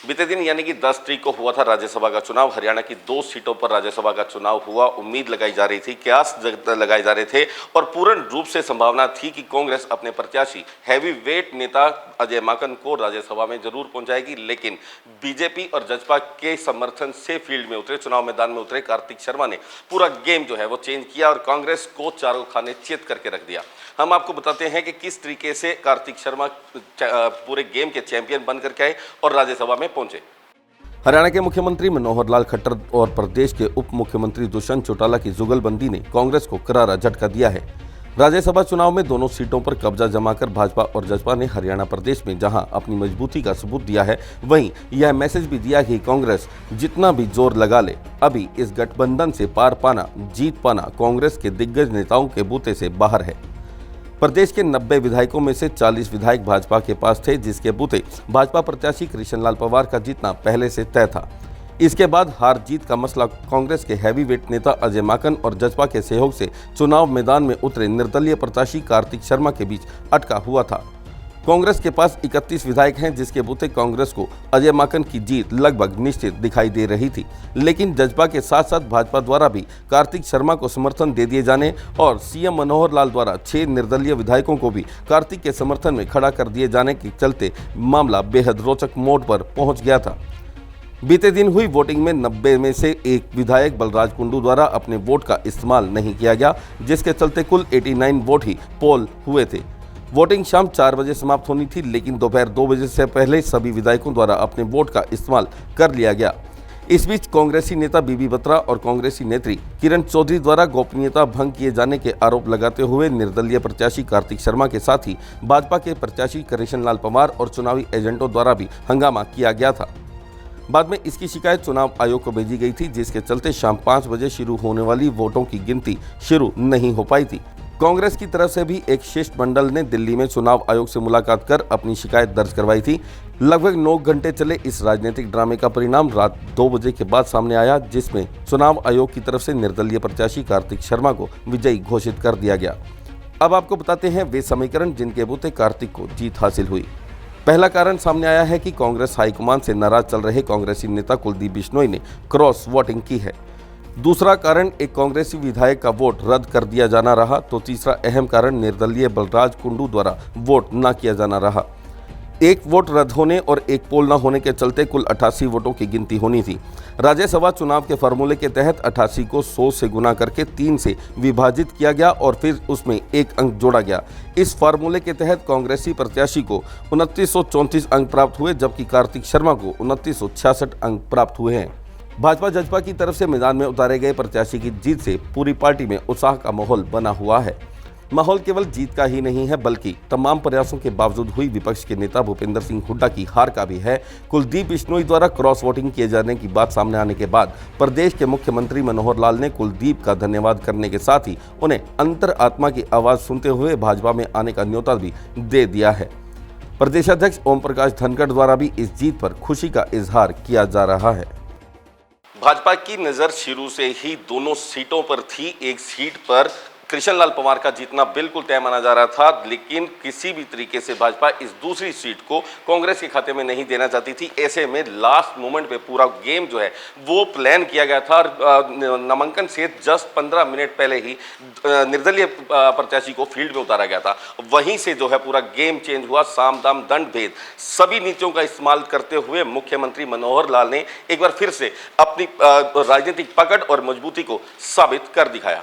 बीते दिन यानी कि 10 तारीख को हुआ था राज्यसभा का चुनाव। हरियाणा की 2 सीटों पर राज्यसभा का चुनाव हुआ। उम्मीद लगाई जा रही थी, कयास लगाए जा रहे थे और पूर्ण रूप से संभावना थी कि कांग्रेस अपने प्रत्याशी हैवी वेट नेता अजय माकन को राज्यसभा में जरूर पहुंचाएगी। लेकिन बीजेपी और जजपा के समर्थन से फील्ड में उतरे, चुनाव मैदान में उतरे कार्तिक शर्मा ने पूरा गेम जो है वो चेंज किया और कांग्रेस को चारों खाने चित करके रख दिया। हम आपको बताते हैं कि किस तरीके से कार्तिक शर्मा पूरे गेम के चैंपियन बनकर के आए और राज्यसभा में पहुंचे। हरियाणा के मुख्यमंत्री मनोहर लाल खट्टर और प्रदेश के उप मुख्यमंत्री दुष्यंत चौटाला की जुगलबंदी ने कांग्रेस को करारा झटका दिया है। राज्यसभा चुनाव में दोनों सीटों पर कब्जा जमाकर भाजपा और जसपा ने हरियाणा प्रदेश में जहां अपनी मजबूती का सबूत दिया है, वहीं यह मैसेज भी दिया कि कांग्रेस जितना भी जोर लगा ले, अभी इस गठबंधन से पार पाना, जीत पाना कांग्रेस के दिग्गज नेताओं के बूते से बाहर है। प्रदेश के 90 विधायकों में से 40 विधायक भाजपा के पास थे, जिसके बूते भाजपा प्रत्याशी कृष्ण लाल पंवार का जीतना पहले से तय था। इसके बाद हार जीत का मसला कांग्रेस के हैवीवेट नेता अजय माकन और जसपा के सहयोग से चुनाव मैदान में उतरे निर्दलीय प्रत्याशी कार्तिक शर्मा के बीच अटका हुआ था। कांग्रेस के पास 31 विधायक हैं, जिसके बूते कांग्रेस को अजय माकन की जीत लगभग निश्चित दिखाई दे रही थी। लेकिन जसपा के साथ साथ भाजपा द्वारा भी कार्तिक शर्मा को समर्थन दे दिए जाने और सीएम मनोहर लाल द्वारा 6 निर्दलीय विधायकों को भी कार्तिक के समर्थन में खड़ा कर दिए जाने के चलते मामला बेहद रोचक मोड़ पर पहुंच गया था। बीते दिन हुई वोटिंग में 90 में से एक विधायक बलराज कुंडू द्वारा अपने वोट का इस्तेमाल नहीं किया गया, जिसके चलते कुल 89 वोट ही पोल हुए थे। वोटिंग शाम 4 बजे समाप्त होनी थी, लेकिन दोपहर 2 बजे से पहले सभी विधायकों द्वारा अपने वोट का इस्तेमाल कर लिया गया। इस बीच कांग्रेसी नेता बीबी बत्रा और कांग्रेसी नेत्री किरण चौधरी द्वारा गोपनीयता भंग किए जाने के आरोप लगाते हुए निर्दलीय प्रत्याशी कार्तिक शर्मा के साथ ही भाजपा के प्रत्याशी कृष्ण लाल पंवार और चुनावी एजेंटों द्वारा भी हंगामा किया गया था। बाद में इसकी शिकायत चुनाव आयोग को भेजी गई थी, जिसके चलते शाम 5 बजे शुरू होने वाली वोटों की गिनती शुरू नहीं हो पाई थी। कांग्रेस की तरफ से भी एक शिष्टमंडल ने दिल्ली में चुनाव आयोग से मुलाकात कर अपनी शिकायत दर्ज करवाई थी। लगभग 9 घंटे चले इस राजनीतिक ड्रामे का परिणाम रात 2 बजे के बाद सामने आया, जिसमें चुनाव आयोग की तरफ से निर्दलीय प्रत्याशी कार्तिक शर्मा को विजयी घोषित कर दिया गया। अब आपको बताते हैं वे समीकरण जिनके बूते कार्तिक को जीत हासिल हुई। पहला कारण सामने आया है कि कांग्रेस हाईकमान से नाराज चल रहे कांग्रेसी नेता कुलदीप बिश्नोई ने क्रॉस वोटिंग की है। दूसरा कारण एक कांग्रेसी विधायक का वोट रद्द कर दिया जाना रहा, तो तीसरा अहम कारण निर्दलीय बलराज कुंडू द्वारा वोट न किया जाना रहा। एक वोट रद्द होने और एक पोल न होने के चलते कुल 88 वोटों की गिनती होनी थी। राज्यसभा चुनाव के फार्मूले के तहत 88 को 100 से गुना करके 3 से विभाजित किया गया और फिर उसमें 1 अंक जोड़ा गया। इस फार्मूले के तहत कांग्रेसी प्रत्याशी को 2934 अंक प्राप्त हुए, जबकि कार्तिक शर्मा को 2966 अंक प्राप्त हुए हैं। भाजपा जजपा की तरफ से मैदान में उतारे गए प्रत्याशी की जीत से पूरी पार्टी में उत्साह का माहौल बना हुआ है। माहौल केवल जीत का ही नहीं है, बल्कि तमाम प्रयासों के बावजूद हुई विपक्ष के नेता भूपेंद्र सिंह हुड्डा की हार का भी है। कुलदीप बिश्नोई द्वारा क्रॉस वोटिंग किए जाने की बात सामने आने के बाद प्रदेश के मुख्यमंत्री मनोहर लाल ने कुलदीप का धन्यवाद करने के साथ ही उन्हें अंतरात्मा की आवाज सुनते हुए भाजपा में आने का न्योता भी दे दिया है। प्रदेशाध्यक्ष ओम प्रकाश धनखड़ द्वारा भी इस जीत पर खुशी का इजहार किया जा रहा है। भाजपा की नजर शुरू से ही दोनों सीटों पर थी। एक सीट पर कृष्ण लाल पंवार का जीतना बिल्कुल तय माना जा रहा था, लेकिन किसी भी तरीके से भाजपा इस दूसरी सीट को कांग्रेस के खाते में नहीं देना चाहती थी। ऐसे में लास्ट मोमेंट पे पूरा गेम जो है वो प्लान किया गया था। नामांकन से जस्ट 15 मिनट पहले ही निर्दलीय प्रत्याशी को फील्ड में उतारा गया था। वहीं से जो है पूरा गेम चेंज हुआ। साम दाम दंड भेद सभी नीतियों का इस्तेमाल करते हुए मुख्यमंत्री मनोहर लाल ने एक बार फिर से अपनी राजनीतिक पकड़ और मजबूती को साबित कर दिखाया।